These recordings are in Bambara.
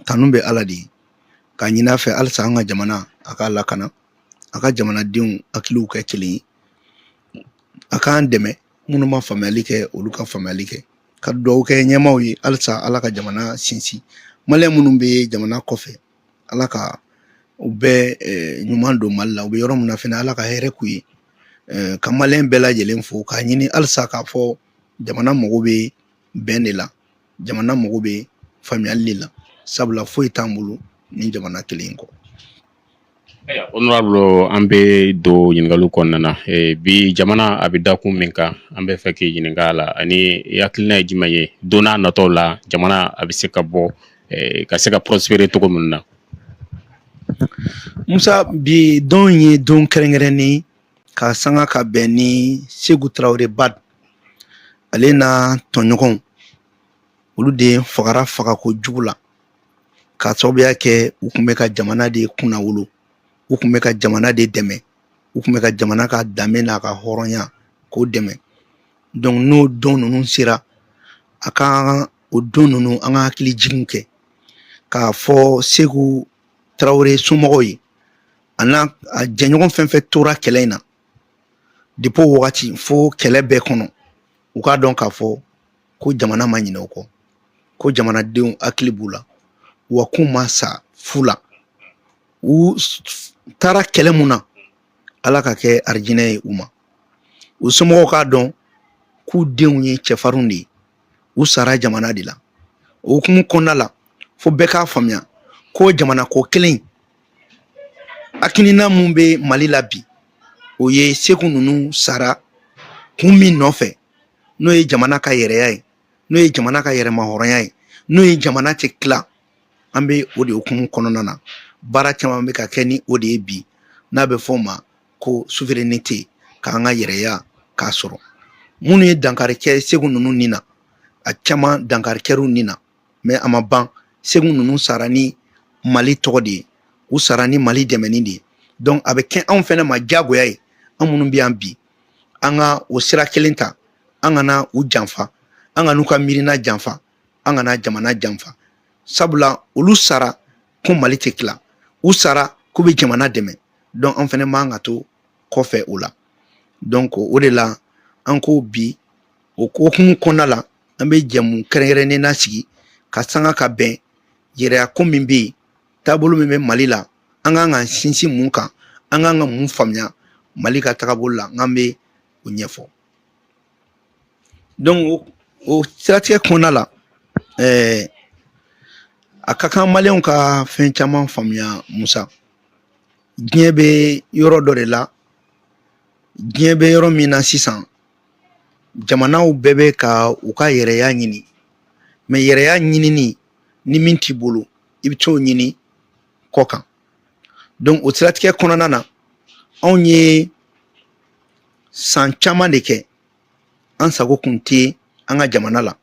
tanu bɛ Ala de ye ka ɲin'a fɛ halisa an ka jamana a k'a lakana a ka jamanadenw hakiliw kɛ kelen ye a k'an dɛmɛ minnu ma faamuyali kɛ olu ka faamuyali kɛ ka dugawu kɛ ɲɛmaaw ye halisa Ala ka jamana sinsin maliyɛn minnu bɛ jamana kɔfɛ Ala ka u bɛɛ ɲuman don Mali la u bɛ yɔrɔ min na fɛnɛ Ala ka hɛrɛ k'u ye ka maliyɛn bɛɛ lajɛlen fo k'a ɲini halisa k'a fɔ jamana mago bɛ bɛn de la jamana mago bɛ faamuyali de la sabula foyi t'an bolo ni jamana kelen kɔ. Honorable an bɛ don ɲininkaliw kɔnɔna na bi jamana a bɛ dakun min kan an bɛ fɛ k'i ɲininka a la ani hakilina ye jumɛn ye don n'a nataw la jamana a bɛ se ka bɔ ka se ka prospérer cogo min na. Musa bi don ye don kɛrɛnkɛrɛnnen ka sanga ka bɛn ni Segu Tarawele Bad ale n'a tɔɲɔgɔnw olu de fagara fagako jugu la ka sababuya kɛ u tun bɛ ka jamana de kunna wolo u tun bɛ ka jamana de dɛmɛ u tun bɛ ka jamana ka danbe n'a ka hɔrɔnya k'o dɛmɛ donc n'o don ninnu sera a ka o don ninnu an ka hakili jiginw kɛ k'a fɔ Segu Tarawele somɔgɔw ye a n'a a jɛɲɔgɔn fɛn fɛn tora kɛlɛ in na depuis o wagati fo kɛlɛ bɛɛ kɔnɔ u k'a dɔn k'a fɔ ko jamana ma ɲinɛ o kɔ ko jamanadenw hakili b'u la wa k'u ma sa fu la u taara kɛlɛ mun na Ala ka kɛ arijinɛ ye u ma u somɔgɔw k'a dɔn k'u denw ye cɛfarinw de ye u sara jamana de la o hukumu kɔnɔna la fo bɛɛ k'a faamuya ko jamana ko kelen hakilina mun bɛ Mali la bi o ye Segu ninnu sara kun min nɔfɛ n'o ye jamana ka yɛrɛya ye n'o ye jamana ka yɛrɛmahɔrɔnya ye n'o ye jamana tɛ tila an bɛ o de hukumu kɔnɔna na baara caman bɛ ka kɛ ni o de ye bi n'a bɛ fɔ o ma ko souveraineté k'an ka yɛrɛya k'a sɔrɔ minnu ye dankari kɛ Segu ninnu ni na a caman dankari kɛr'u ni na mais a ma ban Segu ninnu sara ni Mali tɔgɔ de ye u sara ni Mali dɛmɛni de ye donc a bɛ kɛ anw fɛnɛ ma diyagoya ye an minnu bɛ yan bi an ka o sira kelen ta an kana u janfa an ka n'u ka miirina janfa an kana jamana janfa sabula olu sara ko Mali tɛ tila u sara k'u bɛ jamana dɛmɛ donc an fɛnɛ man ka to kɔfɛ o la donc o de la an ko bi o hukumu kɔnɔna la an bɛ jɛmu kɛrɛnkɛrɛnnen na sigi ka sanga ka bɛn yɛrɛya ko min bɛ yen taabolo min bɛ Mali la an kan ka sinsin mun kan an kan ka mun faamuya Mali ka taabolo la n'an bɛ o ɲɛfɔ donc o siratigɛ kɔnɔna la a ka kan maliyɛnw ka fɛn caman faamuya Musa diɲɛ bɛ yɔrɔ dɔ de la diɲɛ bɛ yɔrɔ min na sisan jamanaw bɛɛ bɛ ka u ka yɛrɛya ɲini mais yɛrɛya ɲinini ni min t'i bolo i bɛ t'o ɲini kɔ kan donc o siratigɛ kɔnɔna na anw ye san caman de kɛ an sago kun tɛ an ka jamana la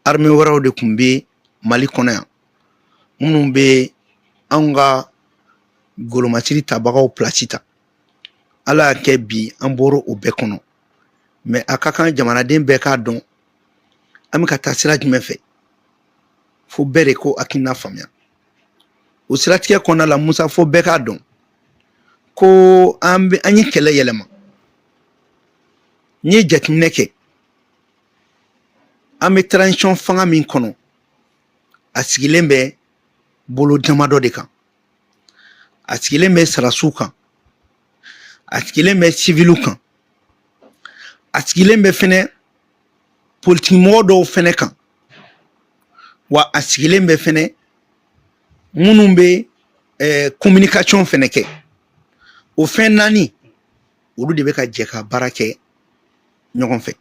armée wɛrɛw de tun bɛ Mali kɔnɔ yan minnu bɛ anw ka golomasiri tabagaw place ta Ala y'a kɛ bi an bɔra o bɛɛ kɔnɔ mais a ka kan jamanaden bɛɛ k'a dɔn an bɛ ka taa sira jumɛn fɛ fo bɛɛ de ko hakilina faamuya o siratigɛ kɔnɔna la Musa fo bɛɛ k'a dɔn ko an ye kɛlɛ yɛlɛma n ye jateminɛ kɛ an bɛ transition fanga min kɔnɔ a sigilen bɛ bolo damadɔ de kan a sigilen bɛ sarasiw kan a sigilen bɛ civiliw kan a sigilen bɛ fɛnɛ politikimɔgɔ dɔw fɛnɛ kan wa a sigilen bɛ fɛnɛ minnu bɛ communication fɛnɛ kɛ o fɛn naani olu de bɛ ka jɛ ka baara kɛ ɲɔgɔn fɛ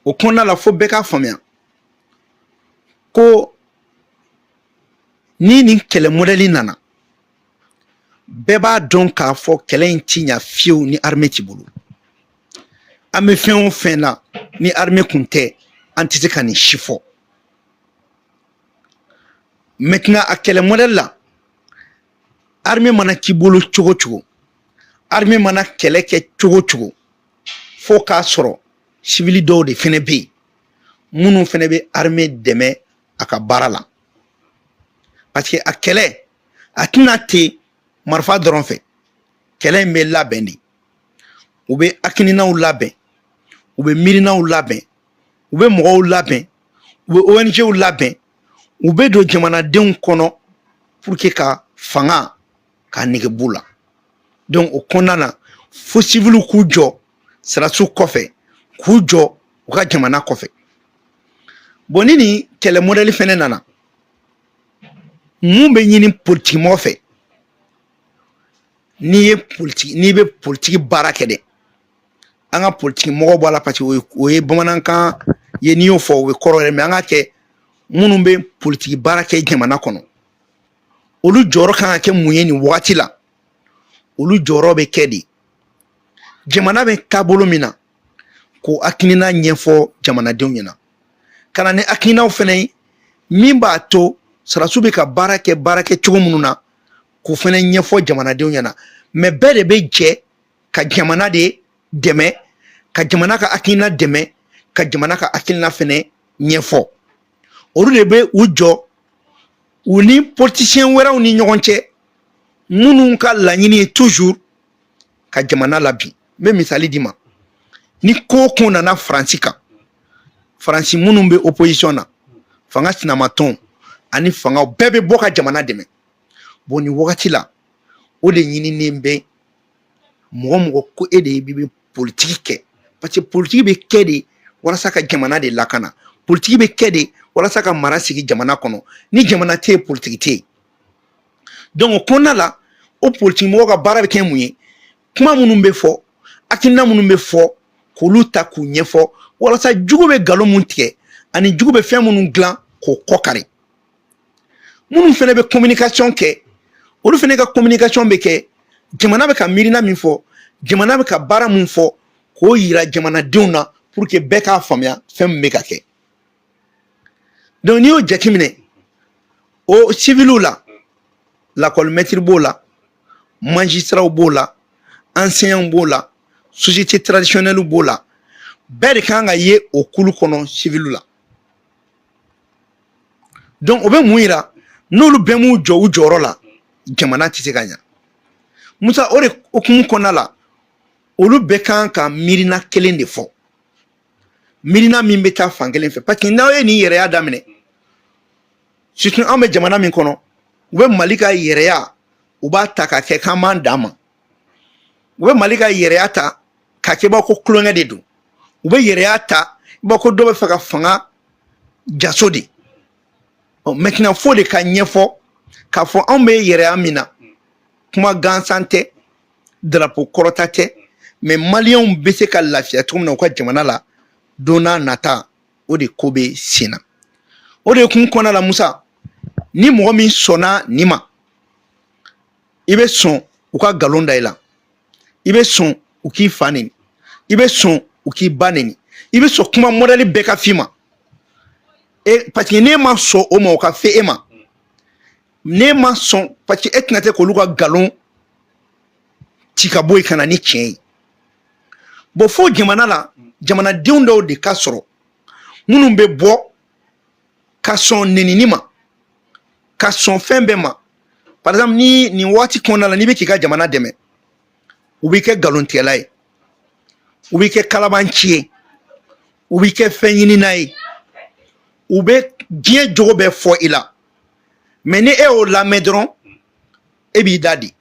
o kɔnɔna la fo bɛɛ k'a faamuya ko ni nin kɛlɛ modèle nana bɛɛ b'a dɔn k'a fɔ kɛlɛ in ti ɲa fiyewu ni armée t'i bolo an bɛ fɛn o fɛn na ni armée kun tɛ an tɛ se ka nin si fɔ maintenant a kɛlɛ modèle la armée mana k'i bolo cogo cogo armée mana kɛlɛ kɛ cogo cogo fo k'a sɔrɔ civil dɔw de fɛnɛ bɛ yen minnu fɛnɛ bɛ armée dɛmɛ a ka baara la parce que a kɛlɛ a tɛna te marifa dɔrɔn fɛ kɛlɛ in bɛ labɛn de u bɛ hakilinaw labɛn u bɛ miirinaw labɛn u bɛ mɔgɔw labɛn u bɛ ONGw labɛn u bɛ don jamanadenw kɔnɔ pour que ka fanga ka nege b'u la donc o kɔnɔna na fo civils k'u jɔ sirasiw kɔfɛ k'u jɔ u ka jamana kɔfɛ bon ni nin kɛlɛ modèle fɛnɛ nana mun bɛ ɲini politique mɔgɔ fɛ n'i bɛ politique baara kɛ dɛ an ka politique mɔgɔ bɔ a la parce que o ye bamanankan ye n'i y'o fɔ o bɛ kɔrɔ yɛrɛ mais an ka kɛ minnu bɛ politique baara kɛ jamana kɔnɔ olu jɔyɔrɔ kan ka kɛ mun ye nin wagati la olu jɔyɔrɔ bɛ kɛ de jamana bɛ taabolo min na k'o hakilina ɲɛfɔ jamanadenw ɲɛna ka na ni hakilinaw fɛnɛ ye min b'a to sɔrɔdasiw bɛ ka baara kɛ cogo minnu na k'o fɛnɛ ɲɛfɔ jamanadenw ɲɛna mais bɛɛ de bɛ jɛ ka jamana de dɛmɛ ka jamana ka hakilina dɛmɛ ka jamana ka hakilina fɛnɛ ɲɛfɔ olu de bɛ u jɔ u ni politicien wɛrɛw ni ɲɔgɔn cɛ minnu ka laɲini ye toujours ka jamana labin n bɛ misali di ma ni ko o ko nana faransi kan faransi minnu bɛ opposition na fanga sinamatɔn ani fangaw bɛɛ bɛ bɔ ka jamana dɛmɛ bon nin wagati la o de ɲininen bɛ mɔgɔ mɔgɔ ko e de bɛ politique kɛ parce que politique bɛ kɛ de walasa ka jamana de lakana politique bɛ kɛ de walasa ka mara sigi jamana kɔnɔ ni jamana tɛ yen politique tɛ yen donc o kɔnɔna la o politique mɔgɔ ka baara bɛ kɛ mun ye kuma minnu bɛ fɔ hakilina minnu bɛ fɔ k'olu ta k'u ɲɛfɔ walasa jugu bɛ nkalon mun tigɛ ani jugu bɛ fɛn minnu dilan k'o kɔ kari minnu fɛnɛ bɛ communication kɛ olu fɛnɛ ka communication bɛ kɛ jamana bɛ ka miirina min fɔ jamana bɛ ka baara mun fɔ k'o yira jamanadenw na pour que bɛɛ k'a faamuya fɛn min bɛ ka kɛ donc n'i y'o jateminɛ o civiliw la l'école maître b'o la magistrats b'o la enseignants b'o la société traditionnelle b'o la bɛɛ de kan ka ye o kulu kɔnɔ civiliw la donc o bɛ mun yira n'olu bɛɛ m'u jɔ u jɔyɔrɔ la jamana tɛ se ka ɲa musa o de hukumu kɔnɔna la olu bɛɛ kan ka miirina kelen de fɔ miirina min bɛ taa fan kelen fɛ parce que n'aw ye nin yɛrɛya daminɛ surtout an bɛ jamana min kɔnɔ u bɛ mali ka yɛrɛya u b'a ta ka kɛ k'an b'an dan ma u bɛ mali ka yɛrɛya ta k'a kɛ i b'a fɔ ko kulonkɛ de don u bɛ yɛrɛya ta i b'a fɔ ko dɔ bɛ fɛ ka fanga jaso de maintenant fo de ka ɲɛfɔ k'a fɔ anw bɛ yɛrɛya min na kuma gansan tɛ drapeau kɔrɔta tɛ mais maliyɛnw bɛ se ka lafiya cogo min na u ka jamana la don n'a nata o de ko bɛ sen na o de kun kɔnɔna la musa ni mɔgɔ min sɔnna nin ma i bɛ sɔn u ka nkalon da i la i bɛ sɔn u k'i fa neni i bɛ sɔn u k'i ba neni i bɛ sɔn kuma modèle bɛɛ ka f'i ma parce que n'e ma sɔn o ma o ka fɛ e ma n'e ma sɔn parce que e tɛna se k'olu ka nkalon ci ka bɔ yen ka na ni tiɲɛ ye bon fo jamana la jamanadenw dɔw de ka sɔrɔ minnu bɛ bɔ ka sɔn nenini ma ka sɔn fɛn bɛɛ ma par exemple ni nin waati kɔnɔna la n'i bɛ k'i ka jamana dɛmɛ u b'i kɛ nkalontigɛla ye u b'i kɛ kalabanci ye u b'i kɛ fɛn ɲinina ye u bɛ diɲɛ jogo bɛɛ fɔ i la mais ni e y'o lamɛn dɔrɔn e b'i da di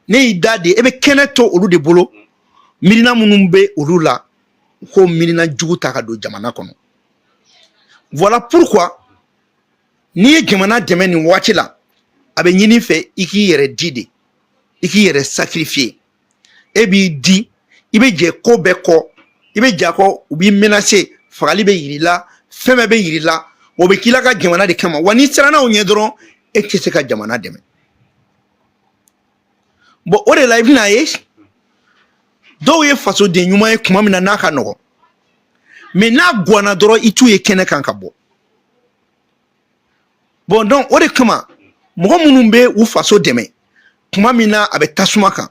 ne y'i da di e bɛ kɛnɛ to olu de bolo miirina minnu bɛ olu la ko miirina jugu ta ka don jamana kɔnɔ voilà pourquoi n'i ye jamana dɛmɛ nin waati la a bɛ ɲini fɛ i k'i yɛrɛ di de i k'i yɛrɛ sacrifier e b'i di i bɛ jɛ ko bɛɛ kɔ i bɛ jɛ a kɔ u b'i menacer fagali bɛ yir'i la fɛn bɛɛ bɛ yir'i la o bɛ k'i la ka jamana de kama wa n'i siranna o ɲɛ dɔrɔn e tɛ se ka jamana dɛmɛ bon o de la i bɛna ye dɔw ye fasoden ɲuman ye tuma min na n'a ka nɔgɔn mais n'a ganna dɔrɔn i t'u ye kɛnɛ kan ka bɔ bon donc o de kama mɔgɔ minnu bɛ u faso dɛmɛ tuma min na a bɛ tasuma kan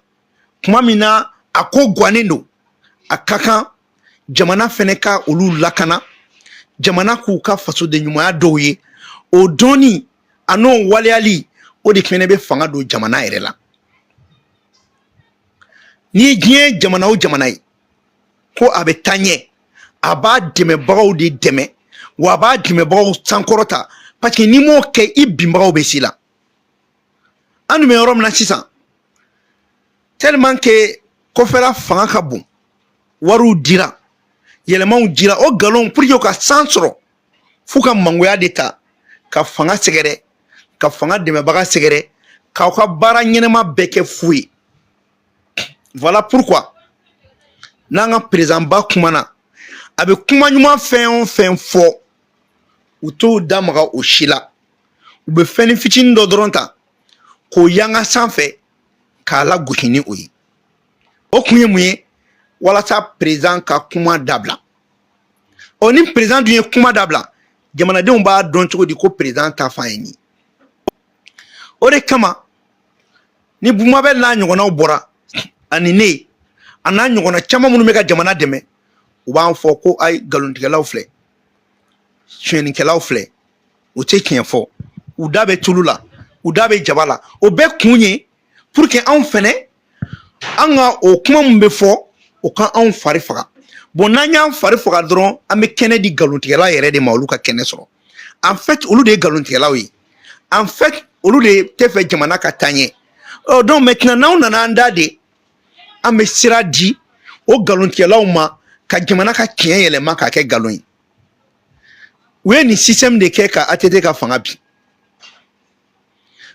tuma min na a ko gannen don a ka kan jamana fɛnɛ ka olu lakana jamana k'u ka fasoden ɲumanya dɔw ye o dɔnni a n'o waleyali o de fɛnɛ bɛ fanga don jamana yɛrɛ la ni ye diɲɛ jamana o jamana ye ko a bɛ taa ɲɛ a b'a dɛmɛbagaw de dɛmɛ wa a b'a dɛmɛbagaw sankɔrɔta parce que n'i m'o kɛ i binbagaw bɛ s'i la an dun bɛ yɔrɔ min na sisan tellement que kɔfɛla fanga ka bon wariw dira yɛlɛmaw dira o galon pour que ka san sɔrɔ f'u ka mangoya de ta ka fanga sɛgɛrɛ ka fanga dɛmɛbaga sɛgɛrɛ k'aw ka baara ɲɛnama bɛɛ kɛ fu ye voilà pourquoi n'an ka président ba kumana a bɛ kuma ɲuman fɛn o fɛn fɔ u t'o damaga o si la u bɛ fɛn ni fitinin dɔ dɔrɔn ta k'o yanga sanfɛ k'a lagosi ni o ye o kun ye mun ye walasa président ka kuma dabila ɔ ni président dun ye kuma dabila jamanadenw b'a dɔn cogo di ko président ta fan ye nin o de kama ni Bumabel n'a ɲɔgɔnnaw bɔra ani ne a n'a ɲɔgɔnna caman minnu bɛ ka jamana dɛmɛ u b'an fɔ ko ayi galontigɛlaw filɛ suɲɛnikɛlaw filɛ u tɛ tiɲɛ fɔ u da bɛ tulu la u da bɛ jaba la o bɛɛ kun ye pour que anw fɛnɛ an ka o kuma min bɛ fɔ o ka anw fari faga bon n'an y'an fari faga dɔrɔn an bɛ kɛnɛ di galontigɛla yɛrɛ de ma olu ka kɛnɛ sɔrɔ en fait olu de ye galontigɛlaw ye en fait olu de tɛ fɛ jamana ka taa ɲɛ donc maintenant n'aw nana an da de an bɛ sira di o galontigɛlaw ma ka jamana ka tiɲɛ yɛlɛma k'a kɛ galon ye u ye nin système de kɛ ka ATT ka fanga bi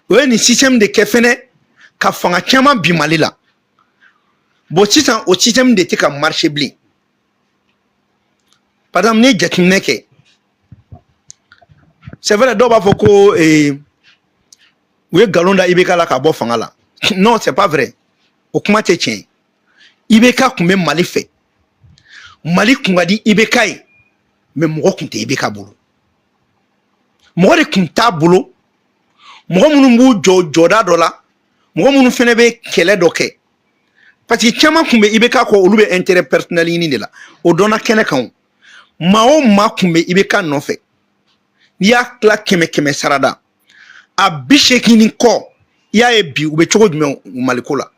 u ye nin système de kɛ fɛnɛ ka fanga caman bi Mali la bon sisan o système de tɛ ka marché bilen par exemple ne jateminɛ kɛ c'est vrai dɔw b'a fɔ ko u ye galon da IBK la ka bɔ fanga la non c'est pas vrai o kuma tɛ tiɲɛ IBK kun bɛ Mali fɛ Mali kun ka di IBK ye mais mɔgɔ kun tɛ IBK bolo mɔgɔ de kun t'a bolo mɔgɔ minnu b'u jɔ jɔda dɔ la mɔgɔ minnu fɛnɛ bɛ kɛlɛ dɔ kɛ parce que caman kun bɛ IBK kɔ olu bɛ intérêt personnel ɲini de la o dɔnna kɛnɛ kan maa o maa kun bɛ IBK nɔfɛ n'i y'a tila kɛmɛ kɛmɛ sarada a 80 kɔ i y'a ye bi u bɛ cogo jumɛn Maliko la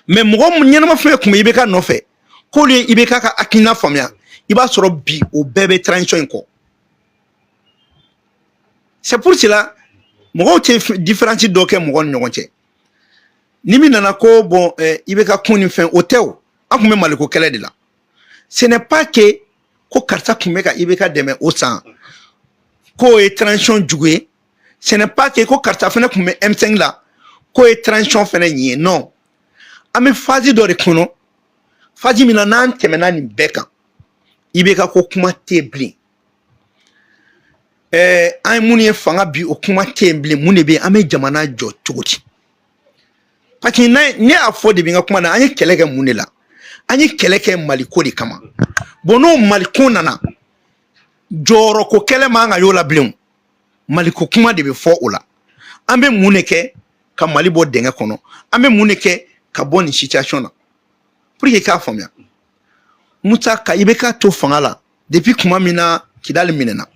mais mɔgɔ ɲɛnama fɛn kun bɛ IBK nɔfɛ k'olu ye IBK ka hakilina faamuya i b'a sɔrɔ bi o bɛɛ bɛ transition in kɔ c'est pour cela mɔgɔw tɛ différence dɔ kɛ mɔgɔw ni ɲɔgɔn cɛ ni min nana ko bon IBK kun ni fɛn o tɛ o an kun bɛ Maliko kɛlɛ de la ce n'est pas que ko karisa kun bɛ ka IBK dɛmɛ o san k'o ye transition jugu ye ce n'est pas que ko karisa fɛnɛ kun bɛ M5 la k'o ye transition fɛnɛ ɲi ye non an bɛ phase dɔ de kɔnɔ phase min na n'an tɛmɛna nin bɛɛ kan IBK ko kuma tɛ bilen an ye mun ye fanga bi o kuma tɛ yen bilen mun de bɛ an bɛ jamana jɔ cogo di parce que ne y'a fɔ de bi n ka kuma na an ye kɛlɛ kɛ mun de la an ye kɛlɛ kɛ Maliko de kama bon n'o Maliko nana jɔyɔrɔ ko kɛlɛ man kan ka y'o la bilen Maliko kuma de bɛ fɔ o la an bɛ mun de kɛ ka Mali bɔ dingɛ kɔnɔ an bɛ mun de kɛ ka bɔ nin situation na pour que k'a faamuya Musa ka IBK to fanga la depuis kuma min na Kidali minɛna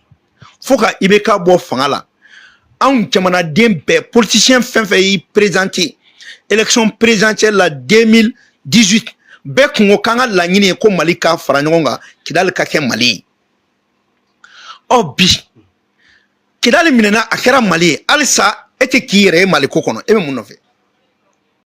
fo ka IBK bɔ fanga la anw jamanaden bɛɛ politicien fɛn fɛn y'i présenté élection présidentielle la 2018 bɛɛ kun ko k'an ka laɲini ye ko Mali ka fara ɲɔgɔn kan Kidali ka kɛ Mali ye ɔ bi Kidali minɛna a kɛra Mali ye halisa e tɛ k'i yɛrɛ ye Maliko kɔnɔ e bɛ mun nɔfɛ